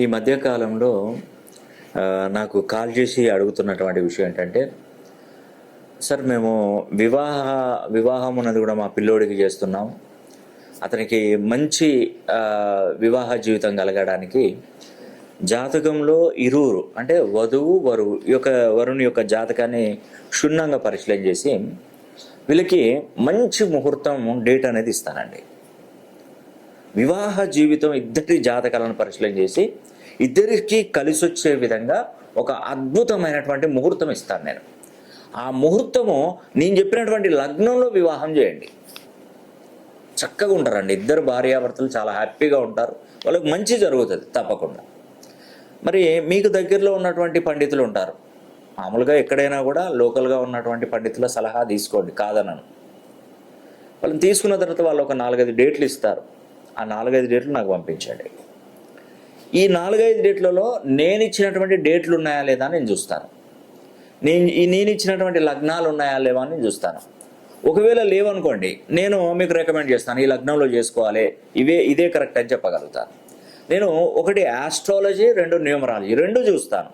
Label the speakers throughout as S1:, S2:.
S1: ఈ మధ్య కాలంలో నాకు కాల్ చేసి అడుగుతున్నటువంటి విషయం ఏంటంటే, సార్ మేము వివాహం అన్నది కూడా మా పిల్లోడికి చేస్తున్నాం. అతనికి మంచి వివాహ జీవితం కలగడానికి జాతకంలో ఇరువురు అంటే వధువు వరువు వరుని యొక్క జాతకాన్ని క్షుణ్ణంగా పరిశీలన చేసి వీళ్ళకి మంచి ముహూర్తం డేట్ అనేది ఇస్తానండి. వివాహ జీవితం ఇద్దరి జాతకాలను పరిశీలన చేసి ఇద్దరికి కలిసి వచ్చే విధంగా ఒక అద్భుతమైనటువంటి ముహూర్తం ఇస్తాను నేను. ఆ ముహూర్తము నేను చెప్పినటువంటి లగ్నంలో వివాహం చేయండి. చక్కగా ఉంటారండి ఇద్దరు భార్యాభర్తలు, చాలా హ్యాపీగా ఉంటారు, వాళ్ళకి మంచి జరుగుతుంది తప్పకుండా. మరి మీకు దగ్గరలో ఉన్నటువంటి పండితులు ఉంటారు, మామూలుగా ఎక్కడైనా కూడా లోకల్గా ఉన్నటువంటి పండితుల సలహా తీసుకోండి, కాదనను. వాళ్ళని తీసుకున్న తర్వాత వాళ్ళు ఒక 4-5 డేట్లు ఇస్తారు. ఆ 4-5 డేట్లు నాకు పంపించండి. ఈ 4-5 డేట్లలో నేను ఇచ్చినటువంటి డేట్లు ఉన్నాయా లేదా నేను చూస్తాను. నేను ఇచ్చినటువంటి లగ్నాలు ఉన్నాయా లేవా అని చూస్తాను. ఒకవేళ లేవనుకోండి, నేను మీకు రికమెండ్ చేస్తాను, ఈ లగ్నంలో చేసుకోవాలి, ఇదే కరెక్ట్ అని చెప్పగలుగుతాను. నేను ఒకటి ఆస్ట్రాలజీ, 2 న్యూమరాలజీ 2 చూస్తాను.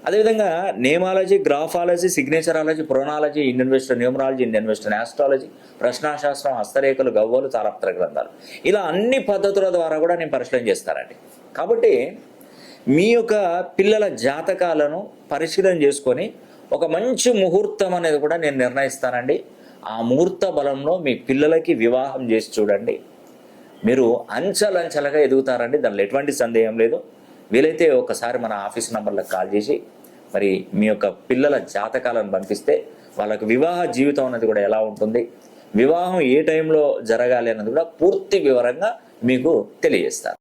S1: అదేవిధంగా namology, graphology, signatureology, pronology, Indian western numerology, Indian western astrology, ప్రశ్నాశాస్త్రం, హస్తరేఖలు, గవ్వలు, తాళపత్ర గ్రంథాలు, ఇలా అన్ని పద్ధతుల ద్వారా కూడా నేను పరిశీలన చేస్తానండి. కాబట్టి మీ యొక్క పిల్లల జాతకాలను పరిశీలన చేసుకొని ఒక మంచి ముహూర్తం అనేది కూడా నేను నిర్ణయిస్తానండి. ఆ ముహూర్త బలంలో మీ పిల్లలకి వివాహం చేసి చూడండి, మీరు అంచెలంచెలుగా ఎదుగుతారండి, దానిలో ఎటువంటి సందేహం లేదు. వీలైతే ఒకసారి మన ఆఫీస్ నంబర్లకు కాల్ చేసి మరి మీ యొక్క పిల్లల జాతకాలను పంపిస్తే వాళ్ళకు వివాహ జీవితం అనేది కూడా ఎలా ఉంటుంది, వివాహం ఏ టైంలో జరగాలి అన్నది కూడా పూర్తి వివరంగా మీకు తెలియజేస్తారు.